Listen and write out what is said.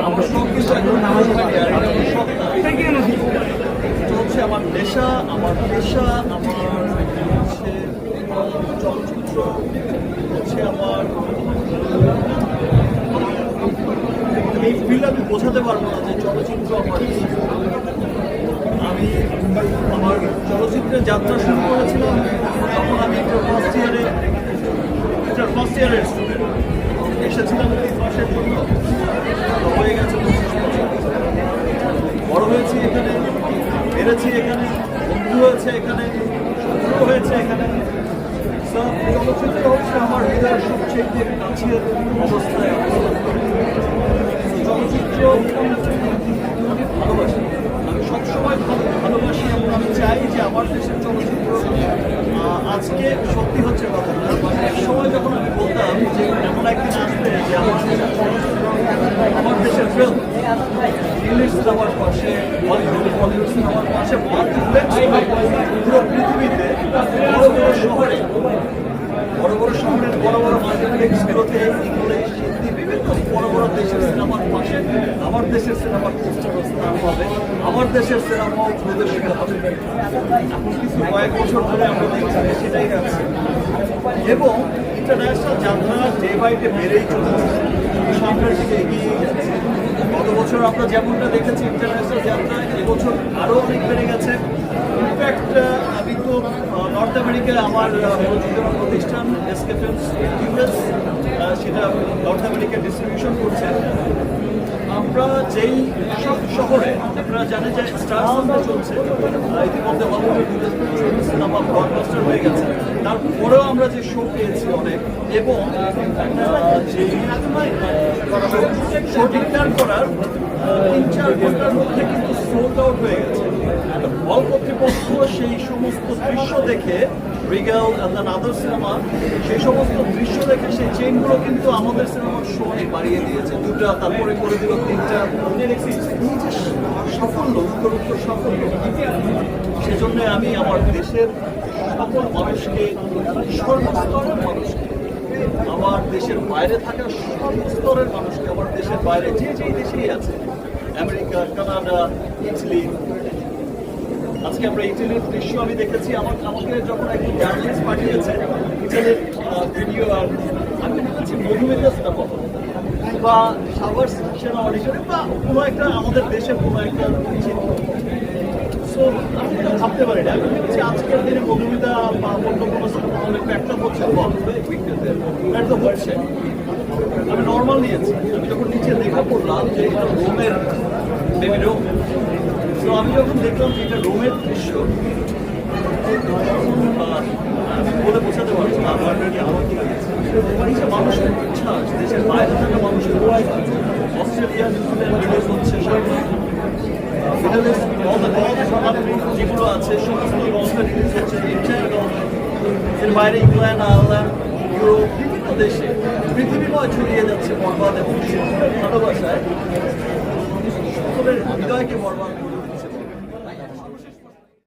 আমার শখ কিন্তু এখন নামাজ পড়ি আর এটা আমার শখ না। এটা হচ্ছে আমার নেশা, আমার পেশা, আমার হচ্ছে চলচ্চিত্র হচ্ছে আমার এই ফিল্ড আমি বোঝাতে পারবো না যে চলচ্চিত্র আমার আমি আমার চলচ্চিত্রের যাত্রা শুরু করেছিলাম তখন আমি ফার্স্ট ইয়ারের স্টুডেন্ট এসেছিলাম 3 মাসের জন্য হয়ে গেছে 25 বছর। বড় হয়েছি এখানে, বেড়েছি এখানে, বন্ধু হয়েছে এখানে, শত্রু হয়েছে এখানে। চলচ্চিত্র হচ্ছে আমার হৃদয়ের সবচেয়ে কাছের অবস্থায় অবস্থান করে। চলচ্চিত্র আমি ভালোবাসি, আমি সবসময় ভালোবাসি এবং আমি চাই যে আমার দেশের চলচ্চিত্র আজকে সত্যি হচ্ছে কথা না, মানে এক সময় যখন আমি বলতাম যে এমন একদিন আসবে যে আমার দেশের চলচ্চিত্র আমার দেশের ফিল্ম ইংলিশ সিনেমার পাশে বলিউড সিনেমার পাশে পুরো পৃথিবীতে বড় বড় শহরের বড় বড় মাল্টিপ্লেক্সগুলোতে ইংলিশ হিন্দি বিভিন্ন বড় বড় দেশের সিনেমার পাশে আমার দেশের সিনেমার পোস্টার স্থান হবে, আমার দেশের সিনেমাও প্রদর্শিত হবে। এখন কিছু কয়েক বছর ধরে আমরা দেখছি যে সেটাই আছে এবং ইন্টারন্যাশনাল যাত্রা ডে বাই ডে বেড়েই চলেছে, সামনের দিকে এগিয়ে যাচ্ছে। গত বছর আমরা যেমনটা দেখেছি ইন্টারন্যাশনাল যাত্রা, এবছর আরও অনেক বেড়ে গেছে। ইনফ্যাক্ট আমি তো নর্থ আমেরিকায় আমার প্রযোজনা প্রতিষ্ঠান এসকে ফিল্মস ইউএস সেটা নর্থ আমেরিকায় ডিস্ট্রিবিউশন করছে। আমরা যেই শহরে আপনারা জানেন যে স্টার সিনেমা চলছে, ইতিমধ্যে হলিউডের সিনেমা ব্লকবাস্টার হয়ে গেছে, তারপরেও আমরা যে শো পেয়েছি অনেক এবং যে শো ডিক্লেয়ার করার 3-4 ঘন্টার মধ্যে কিন্তু সোল্ড আউট হয়ে গেছে। হল কর্তৃপক্ষ সেই সমস্ত দৃশ্য দেখে রিগেল অ্যান্ড আদার সিনেমা সেই সমস্ত দৃশ্য দেখে সেই চেইনগুলো কিন্তু আমাদের সিনেমার শো বাড়িয়ে দিয়েছে, 2টা তারপরে করে দিল 3টা। এই যে সাফল্য, উত্তরোত্তর সাফল্য, সেজন্য আমি আমার দেশের সকল মানুষকে, সর্বস্তরের মানুষকে, আমার দেশের বাইরে থাকা সর্বস্তরের মানুষকে, আমার দেশের বাইরে যে যেই দেশেই আছে, আমেরিকা, কানাডা, ইটালি। আজকে আমরা ইটালির দৃশ্য আমি দেখেছি, আমাকে যখন একজন জার্নালিস্ট পাঠিয়েছে ইটালির ভিডিও, আর আমি দেখেছি মধুমিতা সিনেমা বা সাভার সেনা অডিশনে বা কোনো একটা আমাদের দেশের কোনো একটা চিত্র। সো আমি এটা ভাবতে পারি না, আমি দেখেছি আজকের দিনে মধুমিতা বা অন্য কোনো সিনেমা হলে একটা হচ্ছে তো হচ্ছে। আমি নর্মাল নিয়েছি, আমি যখন নিচে দেখা পড়লাম যে এটা রোমের বেবি রোম, তো আমি যখন দেখলাম যে এটা রোমের দৃশ্য, আমি বলে বোঝাতে পারছি না আমার আরো কি লাগছে। মানুষের উচ্ছ্বাস, দেশের বাইরে থাকা মানুষের অস্ট্রেলিয়া নিউজিল্যান্ড রিলিজ হচ্ছে, যেগুলো আছে সমস্ত গল্পের রিলিজ হচ্ছে, এর বাইরে ইংল্যান্ড, আয়ারল্যান্ড, ইউরোপ, বিভিন্ন দেশে পৃথিবীময় ছড়িয়ে যাচ্ছে বরবাদ এবং ভালোবাসায় সকলের হৃদয়কে বরবাদ